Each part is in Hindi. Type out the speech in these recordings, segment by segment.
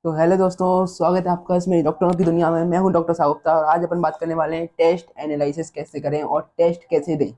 तो हेलो दोस्तों, स्वागत है आपका इसमें डॉक्टरों की दुनिया में। मैं हूं डॉक्टर साहुप्ता और आज अपन बात करने वाले हैं टेस्ट एनालिसिस कैसे करें और टेस्ट कैसे दें।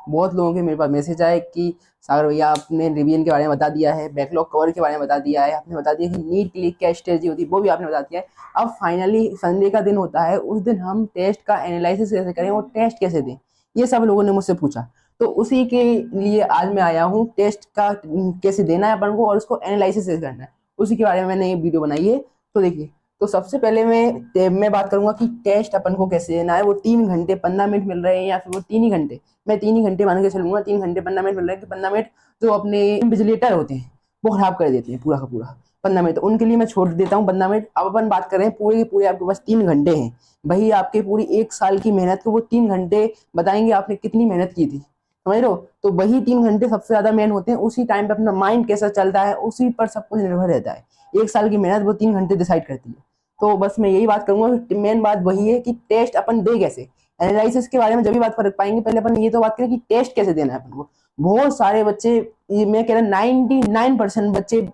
बहुत लोगों के मेरे पास मैसेज आए कि सागर भैया आपने रिवीजन के बारे में बता दिया है, बैकलॉग कवर के बारे में बता दिया है, आपने बता दिया कि नीट के लिए क्या स्ट्रेटजी होती है वो भी आपने बता दिया है। अब फाइनली संडे का दिन होता है, उस दिन हम टेस्ट का एनालिसिस कैसे करें और टेस्ट कैसे दें, ये सब लोगों ने मुझसे पूछा। तो उसी के लिए आज मैं आया हूँ, टेस्ट का कैसे देना है अपन को और उसको एनालिसिस कैसे करना है, उसी के बारे में मैंने ये वीडियो बनाई है। तो देखिए, तो सबसे पहले मैं बात करूंगा कि टेस्ट अपन को कैसे देना है। वो 3 घंटे 15 मिनट मिल रहे हैं या फिर वो 3 ही घंटे, मैं 3 ही घंटे मान के चलूंगा। 3 घंटे 15 मिनट मिल रहे हैं कि 15 मिनट जो अपने इन्विजिलेटर होते हैं वो खराब कर देते हैं पूरा का पूरा 15 मिनट, तो उनके लिए मैं छोड़ देता हूँ 15 मिनट। अब अपन बात करें पूरे के पूरे आपके पास 3 घंटे हैं, वही आपके पूरी 1 साल की मेहनत को वो 3 घंटे बताएंगे आपने कितनी मेहनत की थी, समझ रहे हो। तो वही 3 घंटे सबसे ज्यादा मेन होते हैं, उसी टाइम पे अपना माइंड कैसा चलता है उसी पर सब कुछ निर्भर रहता है। 1 साल की मेहनत वो 3 घंटे डिसाइड करती है। तो बस मैं यही बात करूंगा कि मेन बात वही है कि टेस्ट अपन दे कैसे। एनालिसिस के बारे में जब भी बात कर पाएंगे, पहले अपन ये तो बात करें कि टेस्ट कैसे देना है अपन को। बहुत सारे बच्चे, मैं कह रहा 99% बच्चे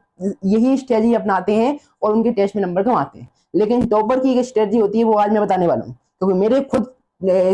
यही स्ट्रेटजी अपनाते हैं और उनके टेस्ट में नंबर कम आते हैं। लेकिन टॉपर की एक स्ट्रेटजी होती है, वो आज मैं बताने वाला हूँ। क्योंकि मेरे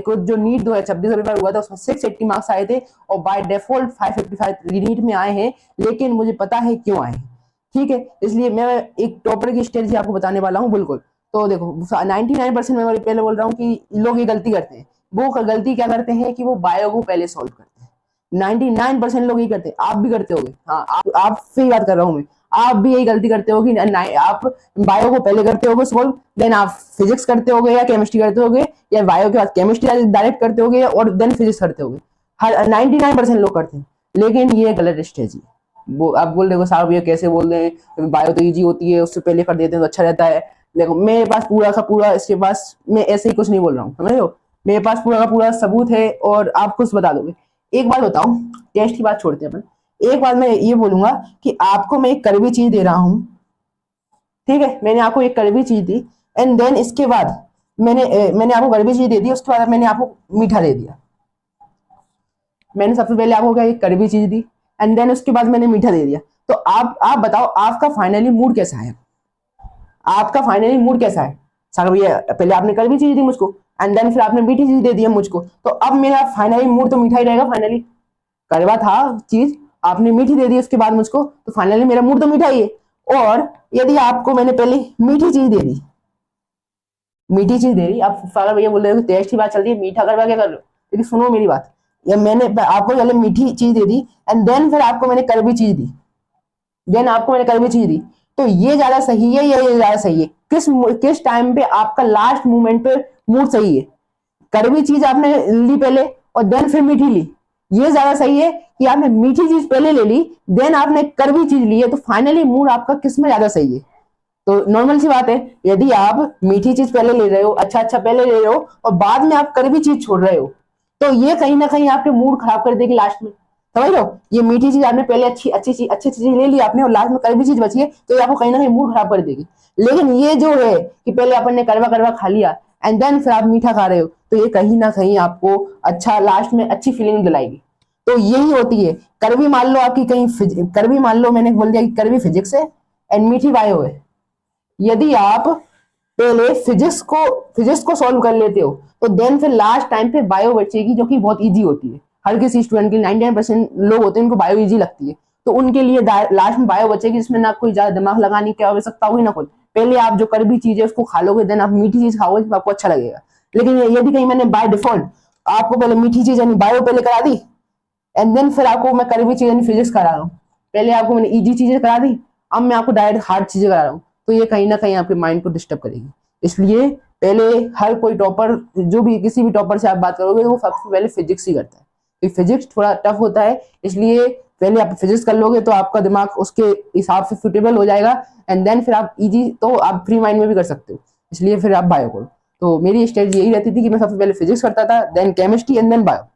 खुद जो नीट 2026 पेपर हुआ था उसमें 680 मार्क्स आए थे और बाय डिफॉल्ट 555 नीट में आए हैं, लेकिन मुझे पता है क्यों आए हैं। ठीक है, इसलिए मैं एक टॉपर की स्ट्रेटजी आपको बताने वाला हूँ बिल्कुल। तो देखो, 99% मैं पहले बोल रहा हूँ कि लोग ये गलती करते हैं। वो गलती क्या करते हैं कि वो बायो को पहले सॉल्व करते हैं। 99% लोग यही करते हैं, आप भी करते होगे। हाँ, आपसे ही बात कर रहा हूँ मैं। आप भी यही गलती करते हो कि आप बायो को पहले करते होगे सॉल्व, देन आप फिजिक्स करते होगे या केमिस्ट्री करते होगे, या बायो के बाद केमिस्ट्री डायरेक्ट करते होगे और देन फिजिक्स करते होगे। हर 99% लोग करते हैं, लेकिन ये गलत स्ट्रेटजी है। वो आप बोल रहे हो साहब ये कैसे बोल रहे हैं, बायो तो इजी होती है, उससे पहले कर देते हैं तो अच्छा रहता है। देखो, मेरे पास पूरा का पूरा इसके पास, मैं ऐसे ही कुछ नहीं बोल रहा हूँ, समझ रहे हो। मेरे पास पूरा का पूरा सबूत है और आप कुछ बता दोगे। एक बात बताओ, टेस्ट की बात छोड़ते हैं अपन। एक बात मैं ये बोलूंगा कि आपको मैं एक कड़वी चीज दे रहा हूँ, ठीक है। मैंने आपको एक कड़वी चीज दी एंड देन इसके बाद मैंने आपको कड़वी चीज दे दी, उसके बाद मैंने आपको मीठा दे दिया। मैंने सबसे पहले आपको क्या एक कड़वी चीज दी एंड देन उसके बाद मैंने मीठा दे दिया। तो आप बताओ आपका फाइनली मूड कैसा है। आपका फाइनली मूड कैसा है। सागर भैया पहले आपने कड़वी चीज दी मुझको एंड देन फिर आपने मीठी चीज दे दी मुझको, तो अब मेरा फाइनली मूड तो मीठा ही रहेगा। फाइनली कड़वा था चीज, आपने मीठी दे दी उसके बाद मुझको, तो फाइनली मेरा मूड तो मीठा ही है। और यदि आपको मैंने पहले मीठी चीज दे दी, मीठी चीज दे दी, आप सागर भैया बोल रहे हो कि टेस्ट की बात चल रही है, मीठा करवा क्या कर रहे हो। लेकिन सुनो मेरी बात, या मैंने आपको पहले मीठी चीज दे दी एंड देन फिर आपको मैंने कड़वी चीज दी, देन आपको मैंने कड़वी चीज दी। तो ये ज्यादा सही है या ये ज्यादा सही है, किस टाइम पे आपका लास्ट मोमेंट पे मूड सही है। कड़वी चीज आपने ली पहले और देन फिर मीठी ली, ये ज्यादा सही है कि आपने मीठी चीज पहले ले ली देन आपने कड़वी चीज ली है। तो फाइनली मूड आपका किस में ज्यादा सही है। तो नॉर्मल सी बात है, यदि आप मीठी चीज पहले ले रहे हो, अच्छा अच्छा पहले ले रहे हो और बाद में आप कड़वी चीज छोड़ रहे हो, तो ये कहीं ना कहीं आपके मूड खराब कर देगी लास्ट में, समझ लो। ये मीठी चीज आपने पहले अच्छी चीज ले ली आपने और लास्ट में कड़वी चीज बची है, तो ये आपको कहीं ना कहीं मूड खराब कर देगी। लेकिन ये जो है कि पहले अपन ने कड़वा कड़वा खा लिया एंड देन फिर आप मीठा खा रहे हो, तो ये कहीं ना कहीं आपको अच्छा लास्ट में अच्छी फीलिंग दिलाएगी। तो यही होती है। कड़वी मान लो आपकी कहीं कड़वी मान लो मैंने बोल दिया कि कड़वी फिजिक्स है एंड मीठी बायो है। यदि आप पहले फिजिक्स को सॉल्व कर लेते हो तो देन फिर लास्ट टाइम पे बायो बचेगी, जो कि बहुत इजी होती है। हर किसी स्टूडेंट के 99% लोग होते हैं उनको बायो इजी लगती है, तो उनके लिए लास्ट में बायो बचेगी, जिसमें ना कोई ज्यादा दिमाग लगाने की आवश्यकता होगी ना कुछ। पहले आप जो कड़वी चीज है उसको खा लोगे, देन आप मीठी चीज खाओगे तो आपको अच्छा लगेगा। लेकिन यदि कहीं मैंने बाय डिफॉल्ट आपको पहले मीठी चीज यानी बायो पहले करा दी एंड देन फिर आपको मैं कड़वी चीज यानी फिजिक्स करा रहा हूँ, पहले आपको मैंने इजी चीजें करा दी, अब मैं आपको डायरेक्ट हार्ड चीजें करा रहा हूँ, तो ये कहीं ना कहीं आपके माइंड को डिस्टर्ब करेगी। इसलिए पहले हर कोई टॉपर, जो भी किसी भी टॉपर से आप बात करोगे, वो सबसे पहले फिजिक्स ही करता है, क्योंकि फिजिक्स थोड़ा टफ होता है। इसलिए पहले आप फिजिक्स कर लोगे तो आपका दिमाग उसके हिसाब से सुटेबल हो जाएगा एंड देन फिर आप इजी, तो आप फ्री माइंड में भी कर सकते हो, इसलिए फिर आप बायो करो। तो मेरी स्ट्रेटजी यही रहती थी कि मैं सबसे पहले फिजिक्स करता था, then chemistry and then bio.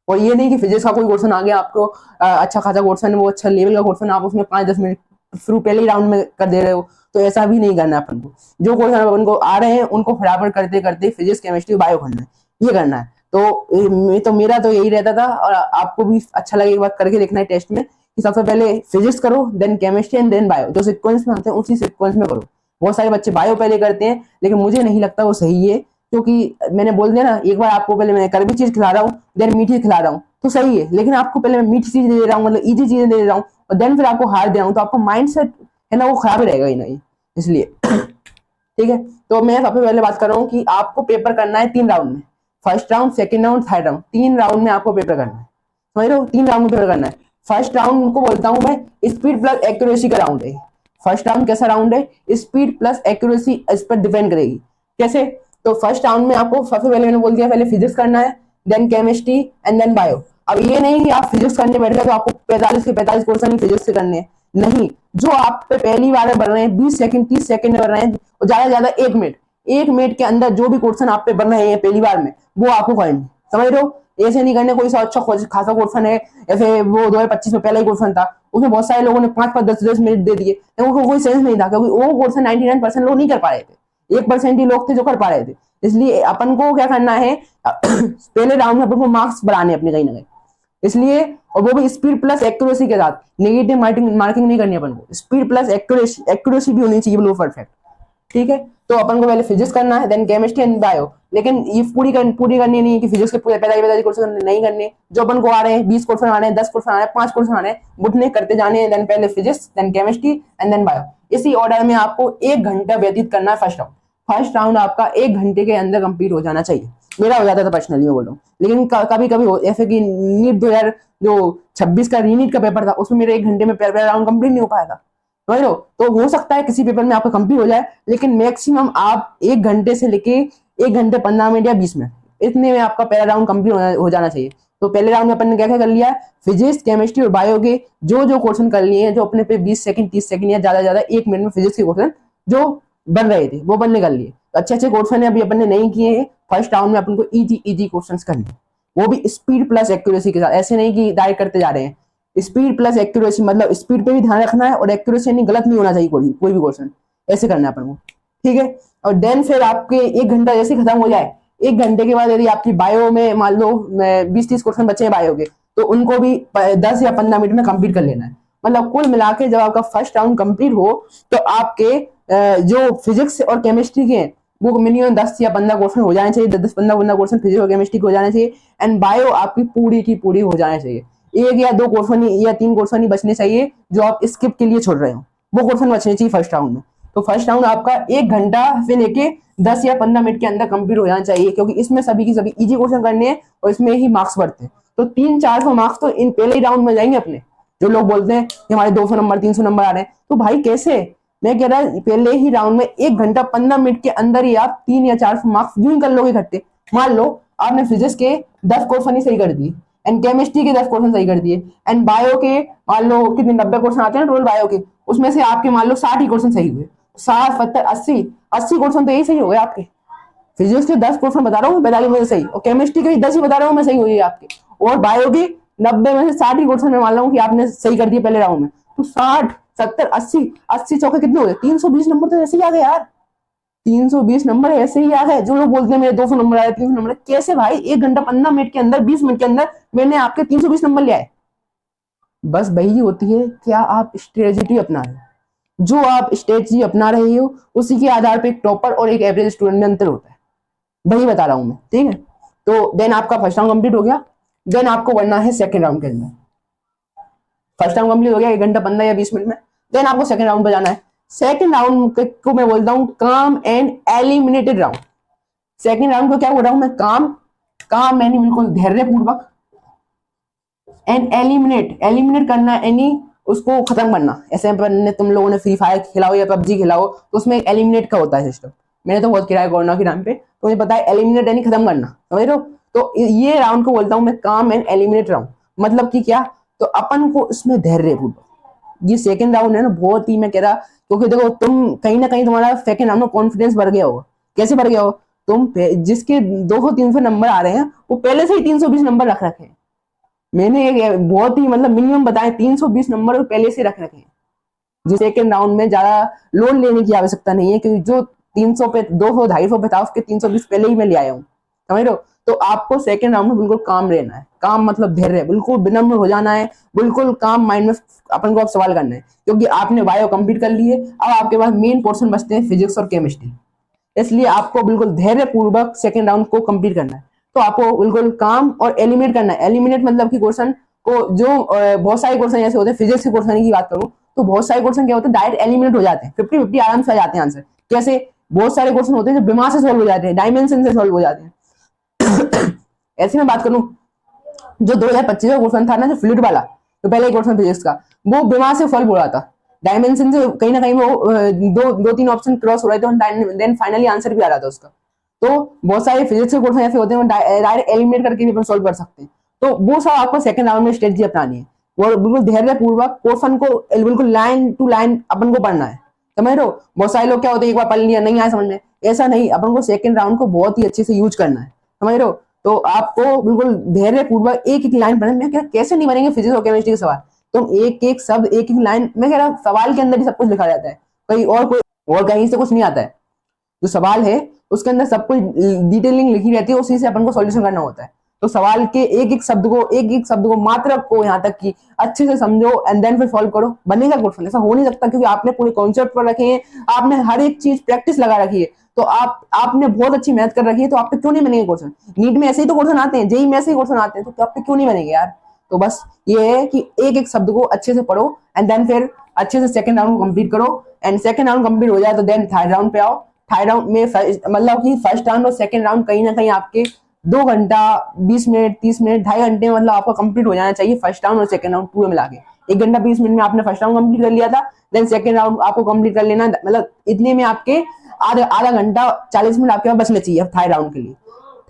और ये नहीं कि फिजिक्स का कोई क्वेश्चन आ गया आपको, अच्छा खासा क्वेश्चन, वो अच्छा लेवल का क्वेश्चन, आप उसमें 5-10 मिनट शुरू पहले ही राउंड में कर दे रहे हो, तो ऐसा भी नहीं करना है अपन को। जो क्वेश्चन अपन को आ रहे हैं उनको फटाफट करते करते फिजिक्स केमिस्ट्री बायो करना है, ये करना है। तो मेरा तो यही रहता था और आपको भी अच्छा लगे एक बार करके देखना है टेस्ट में कि सबसे पहले फिजिक्स करो, then chemistry and then bio, जो सिक्वेंस में आते हैं उसी सिक्वेंस में करो। बहुत सारे बच्चे बायो पहले करते हैं, लेकिन मुझे नहीं लगता वो सही है, क्योंकि मैंने बोल दिया ना, एक बार आपको पहले मैं कड़वी चीज खिला रहा हूँ, देन मीठी खिला रहा हूँ तो सही है, लेकिन आपको पहले मैं मीठी चीज दे रहा हूँ, मतलब इजी चीजें दे रहा हूँ, और देन फिर आपको हार्ड दे रहा हूँ, तो आपका माइंड सेट है ना वो खराब रहेगा ही नहीं, इसलिए ठीक है। तो मैं सबसे पहले बात कर रहा हूँ कि आपको पेपर करना है 3 राउंड में, first round, second round, third round, 3 round में आपको पेपर करना है, समझ रहे हो, 3 राउंड में पेपर करना है। फर्स्ट राउंड को बोलता हूँ मैं स्पीड प्लस एक्यूरेसी का राउंड है। फर्स्ट राउंड कैसा राउंड है, स्पीड प्लस एक्यूरेसी इस पर डिपेंड करेगी। कैसे, तो फर्स्ट राउंड में आपको सबसे पहले मैंने बोल दिया, पहले फिजिक्स करना है, then chemistry and then bio. अब ये नहीं कि आप फिजिक्स करने बैठ गए तो आपको 45 के 45 क्वेश्चन ही फिजिक्स से करने हैं, नहीं, जो आप पे पहली बार बन रहे हैं 20 सेकंड 30 सेकंड में बन रहे हैं, और ज्यादा से ज्यादा 1 मिनट के अंदर जो भी क्वेश्चन आप पे बन रहे हैं पहली बार में, वो आपको करने, समझ रहे हो, ऐसे नहीं करने कोई सा अच्छा खासा क्वेश्चन है, ऐसे वो 2025 में पहला ही क्वेश्चन था, उसमें बहुत सारे लोगों ने 5-5 10-10 मिनट दे दिए, उनको कोई सेंस नहीं था, क्योंकि वो क्वेश्चन 99% लोग नहीं कर पा रहे थे, 1% ही लोग थे जो कर पा रहे थे। इसलिए अपन को क्या करना है पहले राउंड में अपन को मार्क्स बढ़ाने अपने कहीं ना कहीं, इसलिए, और वो भी स्पीड प्लस एक्यूरेसी के साथ, नेगेटिव मार्किंग नहीं करनी अपन को, स्पीड प्लस एक्यूरेसी, एक्यूरेसी भी होनी चाहिए बिल्कुल परफेक्ट, ठीक है। तो अपन को पहले फिजिक्स करना है, देन केमिस्ट्री एंड बायो, लेकिन ये पूरी करनी नहीं है कि फिजिक्स के पूरे 45 क्वेश्चन नहीं करने, जो अपन को आ रहे हैं 20 क्वेश्चन आ रहे हैं, 10 क्वेश्चन आ रहे हैं, 5 क्वेश्चन आ रहे हैं, उतने करते जाने हैं, देन पहले physics, then chemistry and then bio, इसी ऑर्डर में आपको 1 घंटा व्यतीत करना है फर्स्ट राउंड आपका 1 घंटे के अंदर कंप्लीट हो जाना चाहिए, मेरा हो जाता था पर्सनली मैं बोल रहा हूँ, लेकिन कभी कभी ऐसे कि नीट 2026 का रीनीट का पेपर था, उसमें मेरे 1 घंटे में पहला राउंड कंप्लीट नहीं हो पाया था, समझ लो, तो हो सकता है किसी पेपर में आपका कंप्लीट हो जाए, लेकिन मैक्सिमम आप 1 घंटे से लेके 1 घंटे 15 मिनट या 20 मिनट, इतने में आपका पहला राउंड कंप्लीट हो जाना चाहिए। तो पहले राउंड में अपन ने क्या क्या कर लिया, फिजिक्स केमिस्ट्री और बायो के जो क्वेश्चन कर लिए हैं, जो अपने पे 20 सेकंड 30 सेकंड या ज्यादा 1 मिनट में फिजिक्स के क्वेश्चन जो बन रहे थे वो बनने कर लिए, अच्छे अच्छे क्वेश्चन अभी अपन ने नहीं किए हैं, फर्स्ट राउंड में अपन को इजी क्वेश्चन करने, वो भी स्पीड प्लस एक्यूरेसी के साथ, ऐसे नहीं कि डायरेक्ट करते जा रहे हैं, स्पीड प्लस एक्यूरेसी, मतलब स्पीड पे भी ध्यान रखना है और एक्यूरेसी नहीं, गलत नहीं होना चाहिए कोई भी क्वेश्चन, ऐसे करना है अपन को, ठीक है। और देन फिर आपके 1 घंटा जैसे खत्म हो जाए, 1 घंटे के बाद यदि आपकी बायो में मान लो 20-30 क्वेश्चन बचे हैं बायो के, तो उनको भी 10 या 15 मिनट में कंप्लीट कर लेना है, मतलब कुल मिला के जब आपका फर्स्ट राउंड कंप्लीट हो, तो आपके जो फिजिक्स और केमिस्ट्री के हैं वो मिनिमम 10 या 15 क्वेश्चन हो जाने चाहिए, 10-15 क्वेश्चन फिजिक्स और केमिस्ट्री के हो जाने चाहिए, एंड बायो आपकी पूरी की पूरी हो जानी चाहिए, 1 या 2 क्वेश्चन या 3 क्वेश्चन ही बचने चाहिए जो आप स्किप के लिए छोड़ रहे हो, वो क्वेश्चन बचने चाहिए फर्स्ट राउंड में। तो फर्स्ट राउंड आपका 1 घंटा से लेके 10 या 15 मिनट के अंदर कंप्लीट हो जाना चाहिए, क्योंकि इसमें सभी की सभी इजी क्वेश्चन करने हैं और इसमें ही मार्क्स बढ़ते हैं, तो 300-400 मार्क्स तो इन पहले ही राउंड में जाएंगे अपने। जो लोग बोलते हैं कि हमारे 200 नंबर 300 नंबर आ रहे हैं, तो भाई कैसे, मैं कह रहा पहले ही राउंड में 1 घंटा 15 मिनट के अंदर ही आप 3 या 4 मार्क्स यूं ही कर लोगे इकट्ठे। मान लो आपने फिजिक्स के 10 क्वेश्चन ही सही कर दिए, एंड केमिस्ट्री के 10 क्वेश्चन सही कर दिए, एंड बायो के मान लो कितने 90 क्वेश्चन आते हैं टोटल बायो के, उसमें से आपके मान लो 60 ही क्वेश्चन सही हुए, 60 70 80 क्वेश्चन तो यही सही हो गए आपके। फिजिक्स के 10 क्वेश्चन बता रहा हूँ 45 में से सही, और केमिस्ट्री के भी 10 ही बता रहा हूँ मैं सही हुई है आपके, और बायो के 90 में से 60 ही क्वेश्चन में मान रहा हूँ कि आपने सही कर दिए पहले राउंड में, तो 60 70 80 चौके कितने हो गए, 320 नंबर तो ऐसे ही आ गए यार, 320 नंबर ऐसे ही आ गए। जो लोग बोलते हैं मेरे 200 नंबर आए 300 नंबर, कैसे भाई 1 घंटा 15 मिनट के अंदर 20 मिनट के अंदर मैंने आपके 320 नंबर ले आए। बस वही होती है, क्या आप स्ट्रेटेजी अपना रहे हो, जो आप स्ट्रेटेजी अपना रहे हो उसी के आधार पर एक टॉपर और एक एवरेज स्टूडेंट में अंतर होता है, वही बता रहा हूं मैं, ठीक है। तो देन आपका फर्स्ट राउंड कंप्लीट हो गया, देन आपको बढ़ना है सेकंड राउंड के अंदर। फर्स्ट राउंड कंप्लीट हो गया 1 घंटा 15 या 20 मिनट में, देन आपको सेकंड राउंड पे जाना है। सेकंड राउंड को मैं बोलता हूं काम and eliminated round. Second round को क्या बोल रहा हूं मैं, काम यानी बिल्कुल धैर्य पूर्वक, एंड एलिमिनेट करना यानी उसको खत्म करना। ऐसे तुम लोगों ने फ्री फायर खिलाओ या पबजी खिलाओ तो उसमें एलिमिनेट का होता है सिस्टम, मैंने तो बहुत खेला है कोरोना के टाइम पे, तो मुझे पता है एलिमिनेट यानी खत्म करना, समझ रहे हो। तो ये राउंड को बोलता हूं मैं काम एंड एलिमिनेट राउंड, मतलब कि क्या, तो अपन को इसमें धैर्य पूर्वक, ये सेकंड राउंड है ना बहुत ही मैं कह रहा, क्योंकि देखो तुम कहीं ना कहीं तुम्हारा सेकंड राउंड में कॉन्फिडेंस बढ़ गया होगा। कैसे बढ़ गया हो, तुम जिसके 200-300 नंबर आ रहे हैं वो पहले से ही 320 नंबर रख रखे हैं, मैंने एक बहुत ही मतलब मिनिमम बताए 320 नंबर पहले से रख रखे हैं, जिस सेकंड राउंड में ज्यादा लोन लेने की आवश्यकता नहीं है, क्योंकि जो 300 पे 200 250 पे था उसके 320 पहले ही मैं ले आया हूँ, समझ रहे हो। तो आपको सेकंड राउंड में बिल्कुल काम रहना है, काम मतलब धैर्य, बिल्कुल विनम्र हो जाना है, बिल्कुल काम माइंड में अपन को अब सवाल करना है, क्योंकि आपने बायो कंप्लीट कर लिए, अब आपके पास मेन पोर्शन बचते हैं फिजिक्स और केमिस्ट्री। इसलिए आपको बिल्कुल धैर्य पूर्वक सेकंड राउंड को कंप्लीट करना है। तो आपको बिल्कुल काम और एलिमिनेट करना है। एलिमिनेट मतलब कि क्वेश्चन को जो बहुत सारे क्वेश्चन ऐसे होते हैं, फिजिक्स के क्वेश्चन की बात करूं तो बहुत सारे क्वेश्चन क्या होते हैं, डायरेक्ट एलिमिनेट हो जाते हैं, 50-50 आराम से आ जाते हैं आंसर। कैसे? बहुत सारे क्वेश्चन होते हैं जो बिमा से सॉल्व हो जाते हैं, डायमेंशन से सॉल्व हो जाते हैं। ऐसे में बात करूं, जो 2025 का क्वेश्चन था ना, जो फ्लूइड वाला, तो पहले क्वेश्चन फिजिक्स का, वो बिमा से सॉल्व हो रहा था, डायमेंशन से कहीं ना कहीं वो दो तीन ऑप्शन क्रॉस हो रहे थे, देन फाइनली आंसर भी आ रहा था उसका। तो बहुत सारे फिजिक्स के क्वेश्चन ऐसे होते हैं डायरेक्ट एलिमिनेट करके भी अपन सॉल्व कर सकते हैं। तो वो सब आपको सेकंड राउंड में स्ट्रेटजी अपनानी है, वो बिल्कुल धैर्य पूर्वक क्वेश्चन को बिल्कुल लाइन टू लाइन अपन को पढ़ना है, समझ रहे हो। बहुत सारे लोग क्या होते हैं, एक बार पढ़ लिया नहीं आया समझ में, ऐसा नहीं, अपन को सेकंड राउंड को बहुत ही अच्छे से यूज करना है, समझ रहे हो। तो आपको बिल्कुल धैर्य पूर्वक एक एक लाइन पढ़ना। मैं क्या कैसे नहीं बनेंगे फिजिक्स और केमिस्ट्री के सवाल, तुम एक एक शब्द एक एक लाइन, मैं कह रहा सवाल के अंदर ही सब कुछ लिखा रहता है, कहीं और कोई और कहीं से कुछ नहीं आता है। जो सवाल है उसके अंदर सब कुछ डिटेलिंग लिखी रहती है, उसी से अपन को सॉल्यूशन करना होता है। तो सवाल के एक एक शब्द को मात्रा को यहाँ तक कि अच्छे से समझो एंड देन फिर सॉल्व करो, बनेगा क्वेश्चन। ऐसा हो नहीं सकता, क्योंकि आपने पूरे कॉन्सेप्ट पर रखे हैं, आपने हर एक चीज प्रैक्टिस लगा रखी है, तो आपने बहुत अच्छी मेहनत कर रखी है, तो आप पे क्यों नहीं बनेंगे क्वेश्चन। नीट में ऐसे ही तो क्वेश्चन आते हैं, जेई में ऐसे ही क्वेश्चन आते हैं, तो आप पे क्यों नहीं बनेंगे यार। तो बस ये है कि एक एक शब्द को अच्छे से पढ़ो एंड देन फिर अच्छे से सेकंड राउंड को कंप्लीट करो। एंड सेकंड राउंड कंप्लीट हो जाए तो देन थर्ड राउंड पे आओ। थर्ड राउंड में मतलब कि फर्स्ट राउंड और सेकंड राउंड कहीं ना कहीं आपके 2 घंटा 20 मिनट 30 मिनट 2.5 घंटे मतलब आपका कंप्लीट हो जाना चाहिए, फर्स्ट राउंड और सेकंड राउंड पूरे मिला के। 1 घंटा 20 मिनट में आपने फर्स्ट राउंड कंप्लीट कर लिया था, देन सेकंड राउंड आपको कंप्लीट कर लेना, मतलब इतने में आपके आधा आधा घंटा 40 मिनट आपके पास बचना चाहिए थर्ड राउंड के लिए।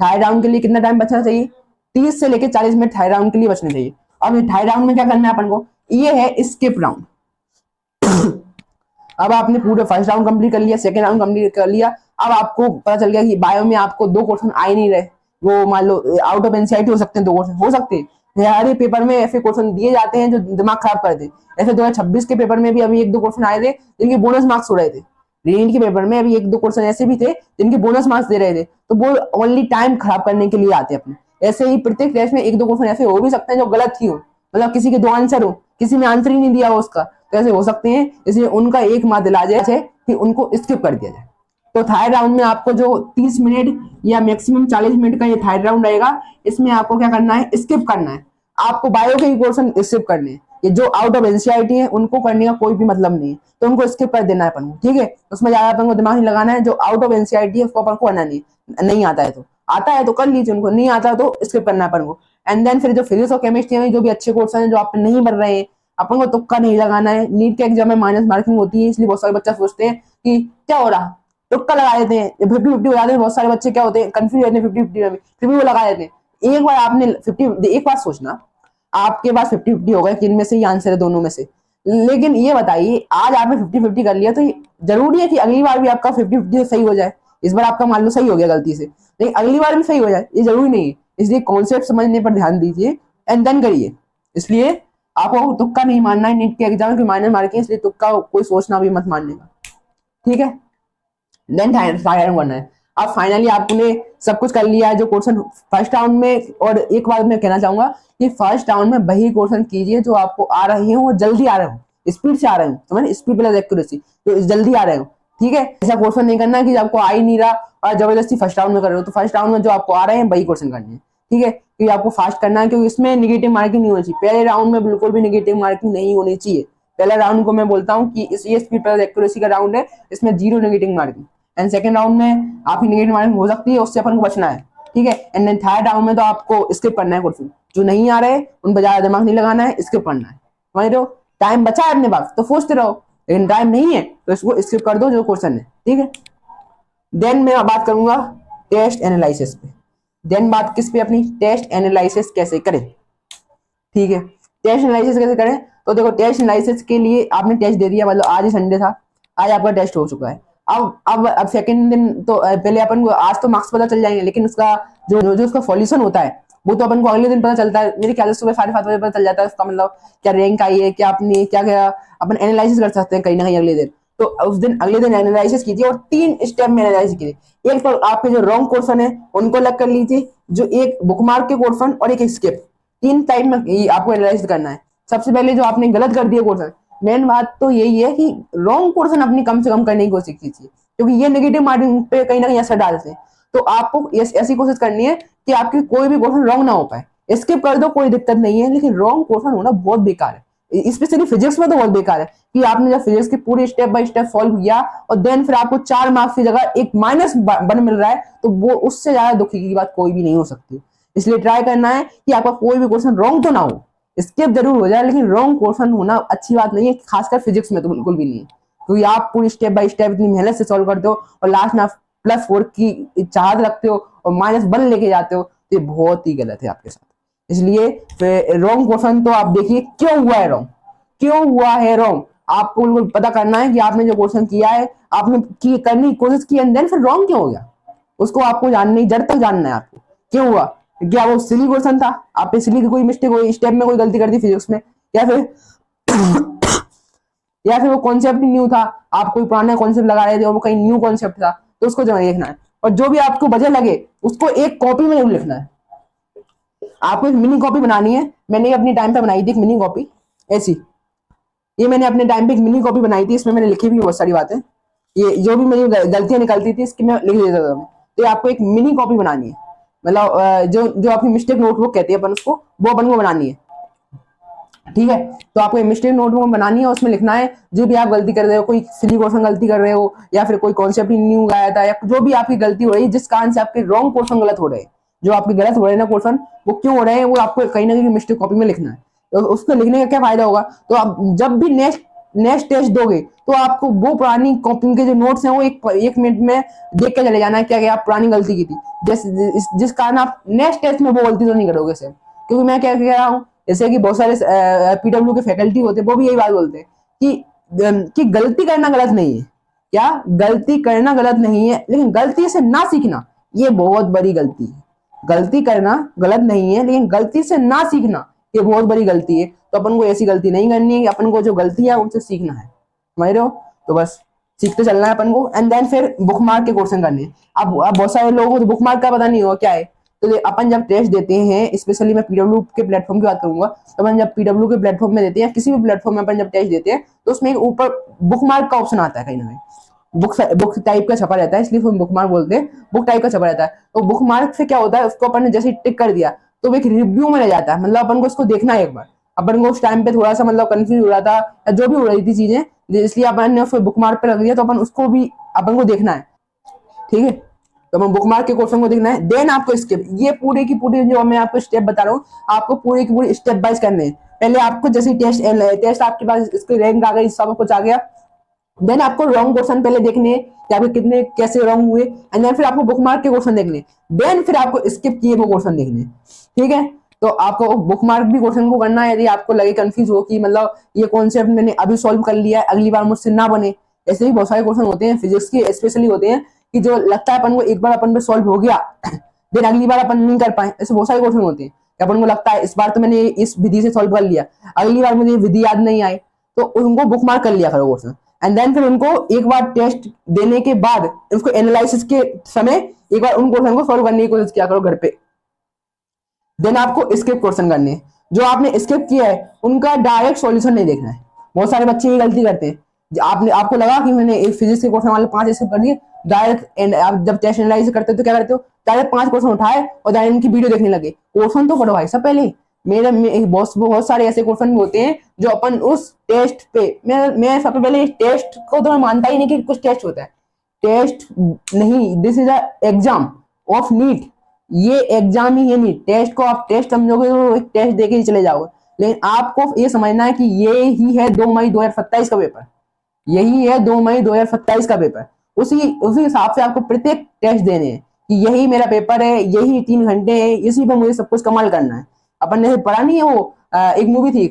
थर्ड राउंड के लिए कितना टाइम बचना चाहिए, 30 से लेकर 40 मिनट थर्ड राउंड के लिए बचने चाहिए। अब थर्ड राउंड में क्या करना है अपन को, ये है स्किप राउंड। अब आपने पूरे फर्स्ट राउंड कंप्लीट कर लिया, सेकंड राउंड कंप्लीट कर लिया, अब आपको पता चल गया कि बायो में आपको 2 क्वेश्चन आ ही नहीं रहे, वो मान लो आउट ऑफ एनसीईआरटी हो सकते हैं, 2 क्वेश्चन हो सकते हैं। हर एक पेपर में ऐसे क्वेश्चन दिए जाते हैं जो दिमाग खराब कर दे। ऐसे 2026 के पेपर में भी अभी 1-2 क्वेश्चन आए थे जिनके बोनस मार्क्स हो रहे थे। रीट के पेपर में अभी 1-2 क्वेश्चन ऐसे भी थे जिनके बोनस मार्क्स दे रहे थे, तो वो ओनली टाइम खराब करने के लिए आते हैं अपने। ऐसे ही प्रत्येक टेस्ट में 1-2 क्वेश्चन ऐसे हो भी सकते हैं जो गलत ही हो, मतलब किसी के 2 आंसर हो, किसी ने आंसर ही नहीं दिया हो उसका, तो ऐसे हो सकते हैं। इसलिए उनका एकमात्र इलाज है कि उनको स्किप कर दिया जाए। तो थायराइड राउंड में आपको जो 30 मिनट या मैक्सिमम 40 मिनट का ये थायराइड राउंड रहेगा, इसमें आपको क्या करना है, स्किप करना है। आपको बायो के क्वेश्चन स्किप करने हैं, ये जो आउट ऑफ एनसीईआरटी है उनको करने का कोई भी मतलब नहीं है, तो उनको स्किप कर देना है अपन को, ठीक है। उसमें ज्यादा अपन को दिमाग नहीं लगाना है, जो आउट ऑफ एनसीईआरटी है उसको अपन को करना नहीं आता है तो आता है तो कर लीजिए, उनको नहीं आता तो स्किप करना है अपन को। एंड देन फिर जो फिजिक्स और केमिस्ट्री में जो भी अच्छे क्वेश्चन है जो आप नहीं बन रहे हैं, अपन को तुक्का नहीं लगाना है। नीट के एग्जाम में माइनस मार्किंग होती है, इसलिए बहुत सारे बच्चे सोचते हैं कि क्या हो रहा, तुक्का लगा देते हैं, 50-50 हो जाते हैं। बहुत सारे बच्चे क्या होते हैं, कंफ्यूज रहते हैं 50-50 में, फिर भी वो लगा देते हैं। एक बार आपने 50, एक बार सोचना, आपके पास 50-50 हो गए कि इनमें से ही आंसर है दोनों में से, लेकिन ये बताइए आज आपने 50-50 कर लिया, तो जरूरी है कि अगली बार भी आपका 50-50 सही हो जाए। इस बार आपका मान लो सही हो गया गलती से, लेकिन अगली बार भी सही हो जाए ये जरूरी नहीं है। इसलिए कॉन्सेप्ट समझने पर ध्यान दीजिए एंड देन करिए। इसलिए आपको तुक्का नहीं मानना है नीट के एग्जाम की माइनस मार्किंग, इसलिए तुक्का कोई सोचना भी मत मानने का, ठीक है। देन फाइनल करना है। अब फाइनली आपने सब कुछ कर लिया है जो क्वेश्चन फर्स्ट राउंड में। और एक बात मैं कहना चाहूंगा कि फर्स्ट राउंड में वही क्वेश्चन कीजिए जो आपको आ रहे हो, जल्दी आ रहे हो, स्पीड से आ रहे हो, समझ, स्पीड प्लस एक्यूरेसी, तो जल्दी आ रहे हो, ठीक है। ऐसा क्वेश्चन नहीं करना कि आपको आ ही नहीं रहा और जबरदस्ती फर्स्ट राउंड में कर रहे हो। तो फर्स्ट राउंड में जो आपको आ रहे हैं वही क्वेश्चन करने हैं, ठीक है, क्योंकि आपको फास्ट करना है, क्योंकि इसमें निगेटिव मार्किंग नहीं होनी चाहिए। पहले राउंड में बिल्कुल भी निगेटिव मार्किंग नहीं होनी चाहिए। पहले राउंड को मैं बोलता हूँ कि ये स्पीड प्लस एक्यूरेसी का राउंड है, इसमें 0 negative marking. And second round में आपकी नेगेटिव मार्किंग हो सकती है, उससे अपन को बचना है, ठीक है। एंड देन थर्ड राउंड में तो आपको स्किप करना है क्वेश्चन, जो नहीं आ रहे उन पर ज्यादा दिमाग नहीं लगाना है, स्किप करना है, समझ रहे हो। टाइम बचा है अपने पास तो सोचते रहो, लेकिन टाइम नहीं है तो इसको स्किप कर दो जो क्वेश्चन है, ठीक है। देन मैं बात करूंगा टेस्ट एनालिसिस पे। देन बात किस पे अपनी, टेस्ट एनालिसिस कैसे करें, ठीक है। टेस्ट एनालिसिस कैसे करें, तो देखो टेस्ट एनालिसिस के लिए आपने टेस्ट दे दिया, मतलब आज ही संडे था, आज आपका टेस्ट हो चुका है। अब सेकंड दिन तो पहले अपन को आज तो मार्क्स पता चल जाएंगे, लेकिन उसका जो उसका सॉल्यूशन होता है वो तो अपन को अगले दिन पता चलता है। मेरे ख्याल से सुबह 7:30 बजे पता चल जाता है उसका, मतलब क्या रैंक आई है, क्या अपनी क्या क्या अपन एनालिसिस कर सकते हैं कहीं ना कहीं अगले दिन। तो उस दिन अगले दिन एनालिसिस कीजिए और 3 स्टेप में एनालिसिस कीजिए। एक तो आपके जो रॉन्ग क्वेश्चन है उनको अलग कर लीजिए, जो एक बुकमार्क के क्वेश्चन और एक स्किप, 3 टाइप में आपको एनालाइज करना है। सबसे पहले जो आपने गलत कर दिया क्वेश्चन, मेन बात तो यही है कि रॉन्ग क्वेश्चन अपनी कम से कम करने की कोशिश कीजिए, क्योंकि ये नेगेटिव मार्किंग पे कहीं ना कहीं असर डालते हैं। तो आपको ऐसी कोशिश करनी है कि आपकी कोई भी क्वेश्चन रॉन्ग ना हो पाए। स्किप कर दो कोई दिक्कत नहीं है, लेकिन रॉन्ग क्वेश्चन होना बहुत बेकार है, स्पेशली फिजिक्स में तो बहुत बेकार है कि आपने जब फिजिक्स की पूरी स्टेप बाय स्टेप सॉल्व किया और देन फिर आपको 4 मार्क्स की जगह एक -1 मिल रहा है, तो वो उससे ज्यादा दुखी की बात कोई भी नहीं हो सकती। इसलिए ट्राई करना है कि आपका कोई भी क्वेश्चन रॉन्ग तो ना हो, स्किप जरूर हो जाए, लेकिन रॉन्ग क्वेश्चन होना अच्छी बात नहीं है, खासकर फिजिक्स में तो बिल्कुल भी नहीं है, क्योंकि आप पूरी स्टेप बाय स्टेप इतनी मेहनत से सॉल्व करते हो और लास्ट में आप +4 की चाहत रखते हो और -1 लेके जाते हो, तो ये बहुत ही गलत है आपके साथ। इसलिए रॉन्ग क्वेश्चन तो आप देखिए क्यों हुआ है रॉन्ग, क्यों हुआ है रॉन्ग, आपको उनको पता करना है कि आपने जो क्वेश्चन किया है आपने करने की कोशिश की एंड देन फिर रॉन्ग क्यों हो गया, उसको आपको जानने जड़ तक जानना है आपको क्यों हुआ। क्या वो सिली क्वेश्चन था, आपने सिली की कोई मिस्टेक हुई, स्टेप में कोई गलती कर दी फिजिक्स में, या फिर या फिर वो कॉन्सेप्ट न्यू था, आप कोई पुराना कॉन्सेप्ट लगा रहे थे और वो कहीं न्यू कॉन्सेप्ट था, तो उसको जो देखना है और जो भी आपको वजह लगे उसको एक कॉपी में जरूर लिखना है। आपको एक मिनी कॉपी बनानी है, मैंने अपनी टाइम पे बनाई थी एक मिनी कॉपी ऐसी, ये मैंने अपने टाइम पे एक मिनी कॉपी बनाई थी, इसमें मैंने लिखी भी बहुत सारी बातें, ये जो भी मेरी गलतियां निकलती थी इसकी मैं लिख देता था। तो आपको एक मिनी कॉपी बनानी है, मतलब जो जो आपकी मिस्टेक नोटबुक कहती है अपन उसको, वो अपन को बनानी है, ठीक है। तो आपको मिस्टेक नोटबुक बनानी है, उसमें लिखना है जो भी आप गलती कर रहे हो, कोई सिली क्वेश्चन गलती कर रहे हो या फिर कोई कॉन्सेप्ट न्यू आया था, या जो भी आपकी गलती हो रही है जिस कारण से आपके रॉन्ग क्वेश्चन गलत हो रहे हैं, जो आपके गलत हो रहे हैं ना क्वेश्चन, वो क्यों हो रहे हैं, वो आपको कहीं ना कहीं मिस्टेक कॉपी में लिखना है। तो उसको लिखने का क्या फायदा होगा, तो आप जब भी नेक्स्ट टेस्ट दोगे तो आपको वो पुरानी कॉपी के जो नोट्स हैं वो एक मिनट में देख के चले जाना है क्या क्या आप पुरानी गलती की थी, जिस कारण आप नेक्स्ट टेस्ट में वो गलती तो नहीं करोगे सर। क्योंकि मैं क्या कह रहा हूँ, जैसे कि बहुत सारे पीडब्ल्यू के फैकल्टी होते हैं वो भी यही बात बोलते हैं कि गलती करना गलत नहीं है, क्या गलती करना गलत नहीं है, लेकिन गलती से ना सीखना ये बहुत बड़ी गलती है। गलती करना गलत नहीं है, लेकिन गलती से ना सीखना ये बहुत बड़ी गलती है। तो अपन को ऐसी गलती नहीं करनी है, अपन को जो गलती है उनसे सीखना है, समझ रहे हो। तो बस सीखते चलना है अपन को, एंड देन फिर बुक मार्क के क्वेश्चन करने हैं। अब बहुत सारे लोगों को तो बुक मार्क का पता नहीं होगा क्या है। तो अपन जब टेस्ट देते हैं, स्पेशली मैं पीडब्ल्यू के प्लेटफॉर्म की बात करूंगा, तो अपन जब पीडब्ल्यू के प्लेटफॉर्म में देते हैं, किसी भी प्लेटफॉर्म में अपन जब टेस्ट देते हैं, तो उसमें ऊपर बुक मार्क का ऑप्शन आता है, कहीं ना कहीं बुक टाइप का छपा रहता है, इसलिए हम बुक मार्क बोलते हैं, बुक टाइप का छपा रहता है। तो बुक मार्क से क्या होता है, उसको अपन ने जैसे टिक कर दिया तो वो एक रिव्यू में रह जाता है, मतलब अपन को उसको देखना है एक बार। अपन को उस टाइम पे थोड़ा सा मतलब कंफ्यूज हो रहा था या जो भी हो रही थी चीजें, इसलिए अपन ने उसको बुक मार्क पे रख दिया, तो अपन उसको भी अपन को देखना है, ठीक है। तो मैं बुक मार्क के क्वेश्चन को देखना है, देन आपको स्टेप, ये पूरी की पूरी जो मैं आपको स्टेप बता रहा हूँ, आपको पूरी की पूरी स्टेप वाइज करने हैं। पहले आपको जैसे टेस्ट आपके पास इसकी रैंक आ गई, सब कुछ आ गया, देन आपको रॉन्ग क्वेश्चन पहले देखने कि आपके कितने कैसे रॉन्ग हुए, एंड देन फिर आपको बुक मार्क के क्वेश्चन देखने, देन फिर आपको स्किप किए वो क्वेश्चन देखने, ठीक है। तो आपको बुक मार्क भी क्वेश्चन को करना है, यदि आपको लगे कंफ्यूज हो कि मतलब ये कॉन्सेप्ट मैंने अभी सॉल्व कर लिया है, अगली बार मुझसे ना बने। ऐसे ही बहुत सारे क्वेश्चन होते हैं फिजिक्स के स्पेशली होते हैं कि जो लगता है अपन को एक बार अपन पे सॉल्व हो गया, देन अगली बार अपन नहीं कर पाए। ऐसे बहुत सारे क्वेश्चन होते हैं कि अपन को लगता है इस बार तो मैंने इस विधि से सॉल्व कर लिया, अगली बार मुझे विधि याद नहीं आई, तो उनको बुक मार्क कर लिया करो क्वेश्चन, एंड देन फिर उनको एक बार टेस्ट देने के बाद उसको एनालिसिस के समय एक बार उन क्वेश्चन को सॉल्व करने की कोशिश किया करो घर पे। देन आपको स्किप क्वेश्चन करने हैं, जो आपने स्किप किया है उनका डायरेक्ट सॉल्यूशन नहीं देखना है। बहुत सारे बच्चे ये गलती करते हैं, आपने आपको लगा कि मैंने एक फिजिक्स के क्वेश्चन वाले 5 स्किप कर दिए, डायरेक्ट आप जब टेस्ट एनालिसिस करते हो तो क्या करते हो, डायरेक्ट 5 क्वेश्चन उठाए और डायरेक्ट इनकी वीडियो देखने लगे। क्वेश्चन तो पढ़ो भाई सब पहले। मेरे बहुत सारे ऐसे क्वेश्चन होते हैं जो अपन उस टेस्ट पे, मैं सबसे पहले इस टेस्ट को तो मैं मानता ही नहीं कि कुछ टेस्ट होता है, टेस्ट नहीं, this is a exam of NEET, ये एग्जाम ही है नीट। टेस्ट को आप टेस्ट समझोगे तो एक टेस्ट देके ही चले जाओगे, लेकिन आपको ये समझना है कि ये ही है 2 मई 2027 का पेपर, यही है 2 मई 2027 का पेपर। उसी उसी हिसाब से आपको प्रत्येक टेस्ट देने हैं कि यही मेरा पेपर है, यही 3 घंटे है, इसी पे मुझे सब कुछ कमाल करना है। अपन ने पढ़ा नहीं है वो एक मूवी थी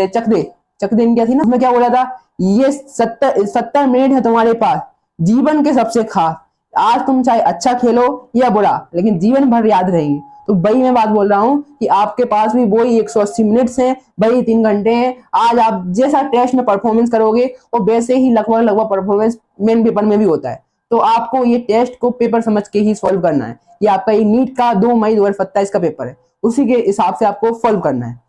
चक दे, चक दे इंडिया थी ना, उसमें क्या बोला था, ये 70 मिनट है तुम्हारे पास, जीवन के सबसे खास, आज तुम चाहे अच्छा खेलो या बुरा, लेकिन जीवन भर याद रहेगी। तो वही मैं बात बोल रहा हूँ कि आपके पास भी वही 180 मिनट्स हैं, वही 3 घंटे हैं। आज आप जैसा टेस्ट में परफॉर्मेंस करोगे और वैसे ही लगभग लगभग परफॉर्मेंस मेन पेपर में भी होता है। तो आपको ये टेस्ट को पेपर समझ के ही सॉल्व करना है। ये आपका ये नीट का 2 मई 2027 का पेपर है, उसी के हिसाब से आपको सॉल्व करना है।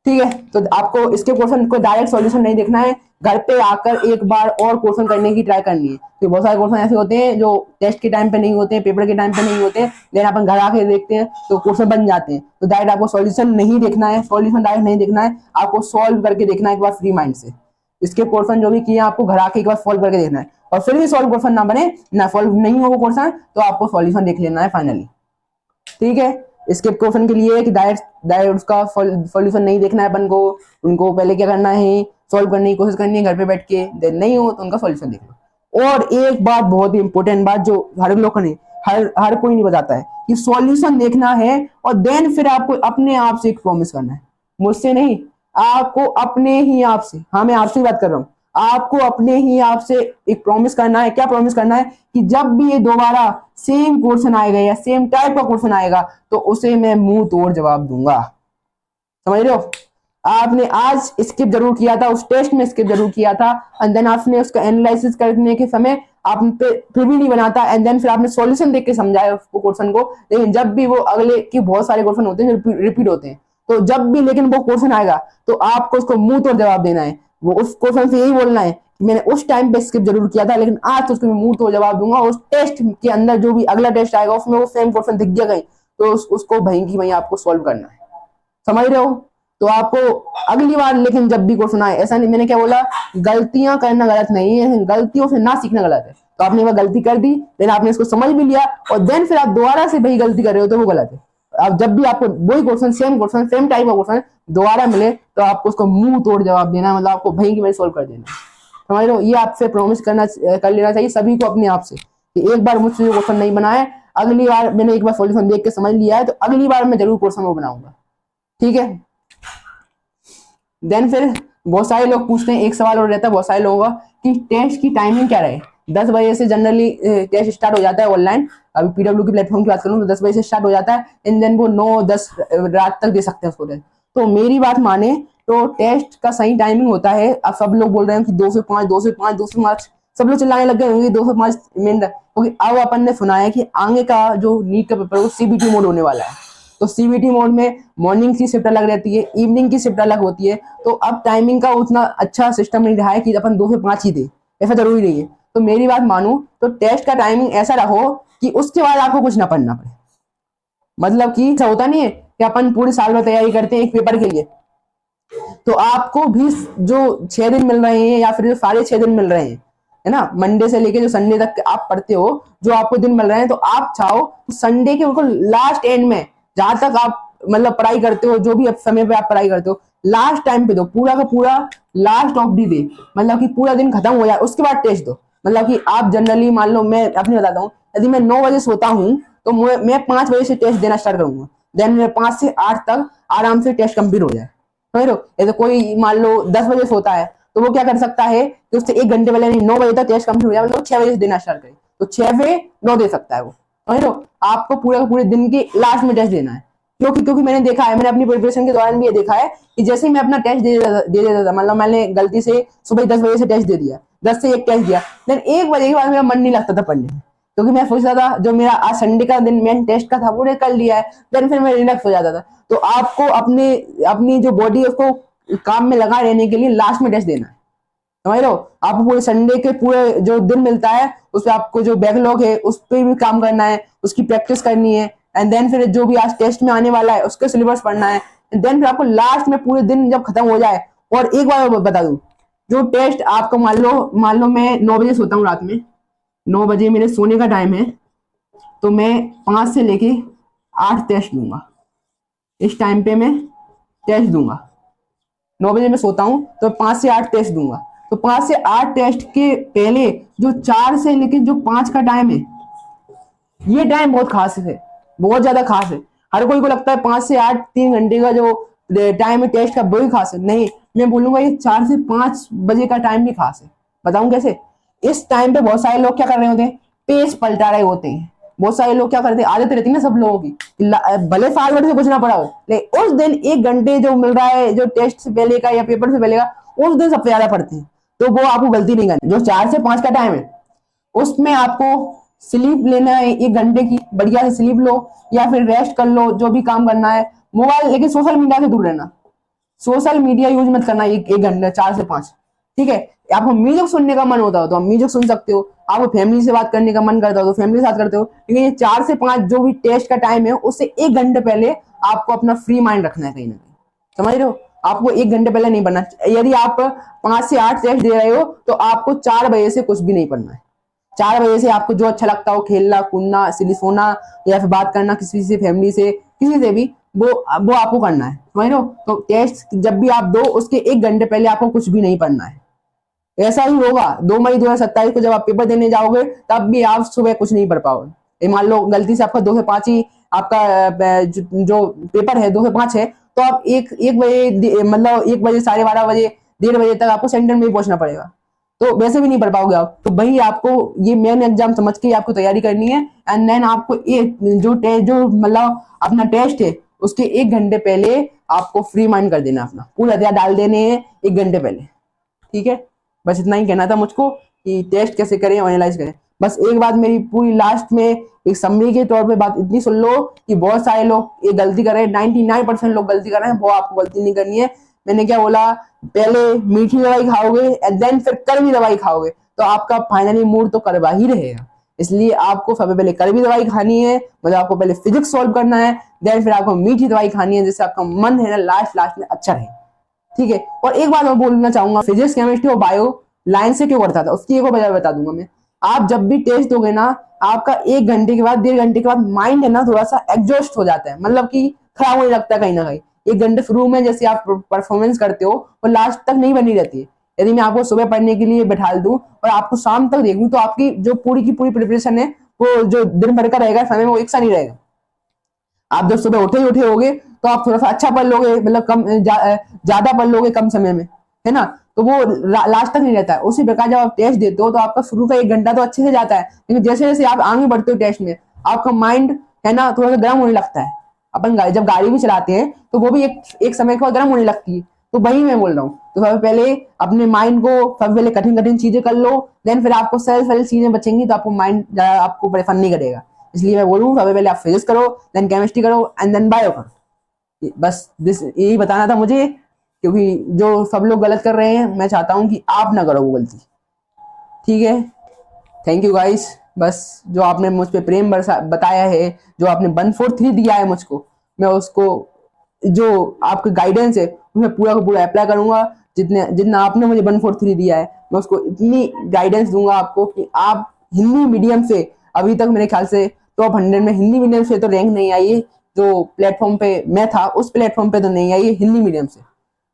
ठीक है, तो आपको इसके क्वेश्चन को डायरेक्ट सॉल्यूशन नहीं देखना है, घर पे आकर एक बार और क्वेश्चन करने की ट्राई करनी है। तो बहुत सारे क्वेश्चन ऐसे होते हैं जो टेस्ट के टाइम पे नहीं होते हैं, पेपर के टाइम पे नहीं होते हैं, लेकिन अपन घर आके देखते हैं तो क्वेश्चन बन जाते हैं। तो डायरेक्ट आपको सॉल्यूशन नहीं देखना है, सॉल्यूशन डायरेक्ट नहीं देखना है, आपको सॉल्व करके देखना है एक बार फ्री माइंड से। इसके क्वेश्चन जो भी किए आपको घर आके एक बार सॉल्व करके देखना है, और फिर भी सॉल्व क्वेश्चन ना बने, ना सॉल्व नहीं हो वो क्वेश्चन, तो आपको सॉल्यूशन देख लेना है फाइनली। ठीक है, इसके क्वेश्चन के लिए कि डायरेक्ट डायरेक्ट उसका सॉल्यूशन नहीं देखना है अपन को, उनको पहले क्या करना है, सॉल्व करने की कोशिश करनी है घर पे बैठ के, देन नहीं हो तो उनका सॉल्यूशन देख लो। और एक बात बहुत ही इंपॉर्टेंट बात जो हर लोग ने हर कोई नहीं बताता है कि सॉल्यूशन देखना है और देन फिर आपको अपने आप से एक प्रॉमिस करना है, मुझसे नहीं, आपको अपने ही आप से, हाँ मैं आपसे ही बात कर रहा हूँ, आपको अपने ही आप से एक प्रॉमिस करना है। क्या प्रॉमिस करना है कि जब भी ये दोबारा सेम क्वेश्चन आएगा या सेम टाइप का क्वेश्चन आएगा तो उसे मैं मुंह तोड़ जवाब दूंगा। समझ रहे हो, आपने आज स्किप जरूर किया था, उस टेस्ट में स्किप जरूर किया था, एंड देन आपने उसका एनालिसिस करने के समय आप पे फिर भी नहीं बनाता, एंड देन फिर आपने सॉल्यूशन देख के समझाया उसको क्वेश्चन को, लेकिन जब भी वो अगले की बहुत सारे क्वेश्चन होते हैं जो रिपीट होते हैं, तो जब भी लेकिन वो क्वेश्चन आएगा तो आपको उसको मुंह तोड़ जवाब देना है। वो उस क्वेश्चन से यही बोलना है कि मैंने उस टाइम पे स्किप जरूर किया था, लेकिन आज तो उसको मैं मुंह तोड़ जवाब दूंगा। उस टेस्ट के अंदर जो भी अगला टेस्ट आएगा उसमें वो सेम क्वेश्चन दिख गया कहीं, तो उसको वहीं की वहीं आपको सॉल्व करना है। समझ रहे हो, तो आपको अगली बार लेकिन जब भी क्वेश्चन आए, ऐसा नहीं, मैंने क्या बोला, गलतियां करना गलत नहीं है, गलतियों से ना सीखना गलत है। तो आपने वह गलती कर दी, देन आपने इसको समझ भी लिया और देन फिर आप दोबारा से वही गलती कर रहे हो तो वो गलत है। अब जब भी आपको वही क्वेश्चन सेम टाइप का क्वेश्चन दोबारा मिले तो आपको उसको मुंह तोड़ जवाब देना है, मतलब आपको वहीं की वहीं सोल्व कर देना। समझ लो, ये आपसे प्रॉमिस कर लेना चाहिए सभी को अपने आप से कि एक बार मुझसे क्वेश्चन नहीं बनाए, अगली बार मैंने एक बार सॉल्यूशन देख के समझ लिया है तो अगली बार मैं जरूर क्वेश्चन वो बनाऊंगा। ठीक है, देन फिर बहुत सारे लोग पूछते हैं, एक सवाल और रहता है बहुत सारे लोगों का कि टेस्ट की टाइमिंग क्या रहे। 10 बजे से जनरली टेस्ट स्टार्ट हो जाता है ऑनलाइन, अभी पीडब्ल्यू की प्लेटफॉर्म की बात करूँ तो 10 बजे से स्टार्ट हो जाता है, एंड देन वो 9-10 रात तक दे सकते हैं उसको टेस्ट। तो मेरी बात माने तो टेस्ट का सही टाइमिंग होता है, अब सब लोग बोल रहे हैं कि 2 से 5 2 से 5 सब लोग चिल्लाने लग गए होंगे 2 से 5 मिनट, क्योंकि अब अपन ने सुना है कि आगे का जो नीट का पेपर है वो सीबीटी मोड होने वाला है। तो सीबीटी मोड में मॉर्निंग की शिफ्ट अलग रहती है, इवनिंग की शिफ्ट अलग होती है, तो अब टाइमिंग का उतना अच्छा सिस्टम नहीं रहा है कि अपन 2 से 5 ही दे, ऐसा जरूरी नहीं है। तो मेरी बात मानू तो टेस्ट का टाइमिंग ऐसा रहो कि उसके बाद आपको कुछ ना पढ़ना पड़े। मतलब कि ऐसा होता नहीं है कि अपन पूरे साल में तैयारी करते हैं एक पेपर के लिए, तो आपको भी जो 6 दिन मिल रहे हैं या फिर जो साढ़े 6 दिन मिल रहे हैं, है ना, मंडे से लेके जो संडे तक आप पढ़ते हो, जो आपको दिन मिल रहे हैं, तो आप चाहो तो संडे के बिल्कुल लास्ट एंड में जहां तक आप मतलब पढ़ाई करते हो, जो भी समय पे आप पढ़ाई करते हो, लास्ट टाइम पे दो, पूरा का पूरा लास्ट ऑफ दी डे, मतलब कि पूरा दिन खत्म हो जाए उसके बाद टेस्ट दो। मतलब कि आप जनरली मान लो, मैं अपनी बताता हूँ, यदि मैं 9 बजे सोता हूँ तो मैं 5 बजे से टेस्ट देना स्टार्ट करूंगा, देन मेरे 5 से 8 तक आराम से टेस्ट कंप्लीट हो जाए। समझ लो, जैसे कोई मान लो 10 बजे सोता है तो वो क्या कर सकता है कि उससे 1 घंटे पहले, नहीं 9 बजे तक टेस्ट कंप्लीट हो जाए, मतलब 6 बजे से देना स्टार्ट करे, तो 6 से 9 दे सकता है वो। समझ लो, आपको पूरे का पूरे दिन के लास्ट में टेस्ट देना है, क्योंकि क्योंकि मैंने देखा है, मैंने अपनी प्रिपरेशन के दौरान भी ये देखा है कि जैसे ही मैं अपना टेस्ट दे देता था, मतलब मैंने गलती से सुबह 10 बजे से टेस्ट दे दिया, 10 से 1 टेस्ट दिया, देन 1 बजे के बाद मेरा मन नहीं लगता था पढ़ने में, क्योंकि मैं सोचता था जो मेरा आज संडे का दिन मेन टेस्ट का था वो कर लिया है, देन फिर मैं रिलैक्स हो जाता था। तो आपको अपनी जो बॉडी है उसको काम में लगा रहने के लिए लास्ट में टेस्ट देना है। समझ लो, आपको पूरे संडे के पूरे जो दिन मिलता है उस पर आपको जो बैकलॉग है उस पर भी काम करना है, उसकी प्रैक्टिस करनी है, एंड देन फिर जो भी आज टेस्ट में आने वाला है उसका सिलेबस पढ़ना है, देन फिर आपको लास्ट में पूरे दिन जब खत्म हो जाए। और एक बार बता दूं, जो टेस्ट आपको मान लो मैं 9 बजे सोता हूँ रात में, 9 बजे मेरे सोने का टाइम है, तो मैं 5 से लेके 8 टेस्ट दूंगा, इस टाइम पे मैं टेस्ट दूंगा। 9 बजे मैं सोता हूँ तो 5 से 8 टेस्ट दूंगा, तो 5 से 8 टेस्ट के पहले जो 4 से लेके जो 5 का टाइम है, ये टाइम बहुत खास है, बहुत ज्यादा खास है। हर कोई को लगता है 5 से 8 3 घंटे का जो टाइम है टेस्ट का वही खास है, नहीं, मैं बोलूंगा ये 4 से 5 बजे का टाइम भी खास है। बताऊं कैसे, इस टाइम पे बहुत सारे लोग क्या कर रहे होते हैं, पेज पलटा रहे होते हैं। बहुत सारे लोग क्या करते हैं, आदत रहती है ना सब लोगों की, भले साल भर से कुछ ना पढ़ा हो, लेकिन उस दिन 1 घंटे जो मिल रहा है, जो टेस्ट से पहले का या पेपर से पहले का, उस दिन सबसे ज्यादा पढ़ते हैं। तो वो आपको गलती नहीं करनी। जो 4 से 5 का टाइम है उसमें आपको स्लीप लेना है, 1 घंटे की बढ़िया से स्लीप लो या फिर रेस्ट कर लो, जो भी काम करना है। मोबाइल, लेकिन सोशल मीडिया से दूर रहना। सोशल मीडिया यूज मत करना 1 घंटे 4 से 5। ठीक है। आपको म्यूजिक सुनने का मन होता हो तो आप म्यूजिक सुन सकते हो, आपको फैमिली से बात करने का मन करता हो तो फैमिली के साथ करते हो, लेकिन ये 4 से 5 जो भी टेस्ट का टाइम है उससे 1 घंटे पहले आपको अपना फ्री माइंड रखना है कहीं ना कहीं। समझ रहे हो? आपको 1 घंटे पहले नहीं पढ़ना। यदि आप 5 से 8 टेस्ट दे रहे हो तो आपको 4 बजे से कुछ भी नहीं पढ़ना है। 4 बजे से आपको जो अच्छा लगता हो, खेलना कूदना, सोना या फिर बात करना किसी से, फैमिली से, किसी से भी, वो आपको करना है। समझ रहे हो? तो टेस्ट जब भी आप दो उसके 1 घंटे पहले आपको कुछ भी नहीं पढ़ना है। ऐसा ही होगा 2 मई 2027 को जब आप पेपर देने जाओगे तब भी आप सुबह कुछ नहीं पढ़ पाओगे। मान लो गलती से आपका 2 से 5 ही आपका जो पेपर है 2 से 5 है, तो आप 1 बजे, मतलब 1 बजे, 12:30 बजे, 1:30 बजे तक आपको सेंटर में ही पहुंचना पड़ेगा। तो वैसे भी नहीं पढ़ पाओगे आप। तो भाई आपको ये मेन एग्जाम समझ के आपको तैयारी करनी है। एंड देन आपको जो मतलब अपना टेस्ट है उसके 1 घंटे पहले आपको फ्री माइंड कर देना, अपना पूरा ध्यान डाल देने हैं 1 घंटे पहले। ठीक है। बस इतना ही कहना था मुझको कि टेस्ट कैसे करें और एनालाइज करें। बस एक बात मेरी पूरी लास्ट में एक समरी के तौर पे बात इतनी सुन लो कि बहुत सारे लोग ये गलती कर रहे हैं, 99% लोग गलती कर रहे हैं, वो आपको गलती नहीं करनी है। मैंने क्या बोला, पहले मीठी दवाई खाओगे एंड देन फिर कड़वी दवाई खाओगे तो आपका फाइनली मूड तो कड़वा ही रहेगा। इसलिए आपको सबसे पहले कड़वी दवाई खानी है, मतलब आपको पहले फिजिक्स सॉल्व करना है, देन फिर आपको मीठी दवाई खानी है जिससे आपका मन है ना लास्ट में अच्छा रहे। ठीक है। और एक बात मैं बोलना चाहूंगा, फिजिक्स, केमिस्ट्री और बायो लाइन से क्यों करता था उसकी एक और वजह बता दूंगा मैं। आप जब भी टेस्ट दोगे ना, आपका 1 घंटे के बाद, 1.5 घंटे के बाद माइंड है ना थोड़ा सा एग्जॉस्ट हो जाता है, मतलब कि खराब होने लगता है कहीं ना कहीं। 1 घंटे शुरू में जैसे आप परफॉर्मेंस करते हो वो लास्ट तक नहीं बनी रहती है। यदि मैं आपको सुबह पढ़ने के लिए बैठा दूं और आपको शाम तक देखूं तो आपकी जो पूरी की पूरी प्रिपरेशन है, वो जो दिन भर का रहेगा समय, वो एक सा नहीं रहेगा। आप जब सुबह उठे होगे तो आप थोड़ा सा अच्छा पढ़ लोगे, मतलब ज्यादा पढ़ लोगे कम समय में, है ना? तो वो लास्ट तक नहीं रहता है। उसी प्रकार जब आप टेस्ट देते हो तो आपका शुरू का 1 घंटा तो अच्छे से जाता है, लेकिन जैसे जैसे आप आगे बढ़ते हो टेस्ट में, आपका माइंड है ना थोड़ा सा गर्म होने लगता है। अपन जब गाड़ी भी चलाते हैं तो वो भी एक समय के बाद गर्म होने लगती है। तो वही मैं बोल रहा हूँ। तो सबसे पहले अपने माइंड को, सबसे पहले कठिन कठिन चीजें कर लो, देन फिर आपको सेल्फ हेल्प चीजें बचेंगी तो आपको माइंड आपको परेशान नहीं करेगा। इसलिए मैं बोलूँ सबसे पहले आप फिजिक्स करो, देन केमिस्ट्री करो एंड देन बायो करो। बस यही बताना था मुझे, क्योंकि जो सब लोग गलत कर रहे हैं मैं चाहता हूँ कि आप ना करो वो गलती। ठीक है। Thank you guys. बस जो आपने मुझ पे प्रेम बताया है, जो आपने 143 दिया है मुझको, मैं उसको, जो आपका गाइडेंस है उसमें पूरा का पूरा अप्लाई करूंगा। जितने जितना आपने मुझे 143 दिया है मैं उसको इतनी गाइडेंस दूंगा आपको कि आप हिंदी मीडियम से, अभी तक मेरे ख्याल से टॉप 100 में हिंदी मीडियम से तो रैंक नहीं आई है। जो प्लेटफॉर्म पे मैं था उस प्लेटफॉर्म पे तो नहीं आई है हिंदी मीडियम से।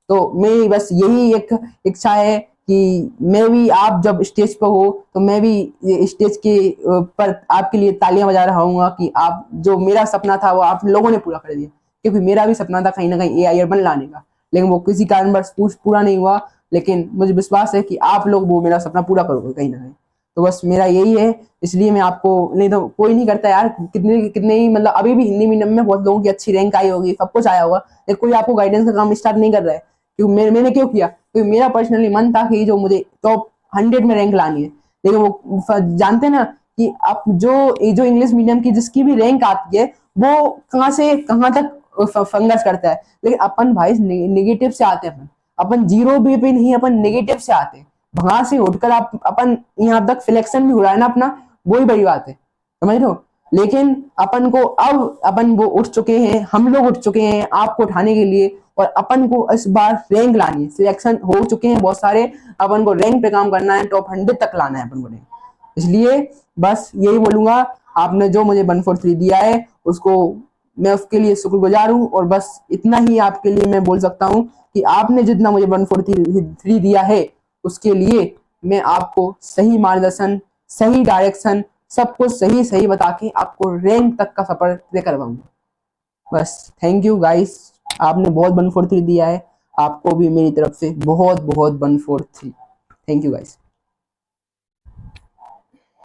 तो मेरी बस यही एक इच्छा है कि मैं भी, आप जब स्टेज पर हो तो मैं भी स्टेज के पर आपके लिए तालियां बजा रहा हूँ कि आप, जो मेरा सपना था वो आप लोगों ने पूरा कर दिया। क्योंकि मेरा भी सपना था कहीं ना कहीं एआई बन लाने का, लेकिन वो किसी कारणवश पूरा नहीं हुआ। लेकिन मुझे विश्वास है कि आप लोग वो मेरा सपना पूरा करोगे कहीं ना कहीं। तो बस मेरा यही है। इसलिए मैं आपको, नहीं तो कोई नहीं करता यार, कितने कितने ही, मतलब अभी भी हिंदी मीडियम में बहुत लोगों की अच्छी रैंक आई होगी, सब कुछ आया होगा, लेकिन कोई आपको गाइडेंस का काम स्टार्ट नहीं कर रहा है। क्योंकि मैंने क्यों किया? क्योंकि मेरा पर्सनली मन था कि जो मुझे टॉप 100 में रैंक लानी है। लेकिन वो जानते हैं ना कि आप जो इंग्लिश मीडियम की जिसकी भी रैंक आती है वो कहाँ से कहाँ तक फंगस करता है। लेकिन अपन भाई निगेटिव से आते हैं, अपन जीरो पे नहीं, अपन नेगेटिव से आते हैं। वहां से उठकर आप अपन यहाँ तक सिलेक्शन भी हो रहा है ना अपना, वही बड़ी बात है। समझ रहे हो? लेकिन अपन को अब, अपन वो उठ चुके हैं, हम लोग उठ चुके हैं आपको उठाने के लिए, और अपन को इस बार रैंक लानी है। सिलेक्शन हो चुके हैं बहुत सारे, अपन को रैंक पे काम करना है, टॉप 100 तक लाना है अपन को रैंक। इसलिए बस यही बोलूंगा, आपने जो मुझे 143 दिया है उसको, मैं उसके लिए शुक्रगुजार हूँ। और बस इतना ही आपके लिए मैं बोल सकता हूँ कि आपने जितना मुझे 143 दिया है उसके लिए मैं आपको सही मार्गदर्शन, सही डायरेक्शन, सब कुछ सही सही बता के आपको रैंक तक का सफर तय करवाऊंगा। बस थैंक यू गाइस, आपने बहुत 143 दिया है, आपको भी मेरी तरफ से बहुत बहुत 143। Thank you guys.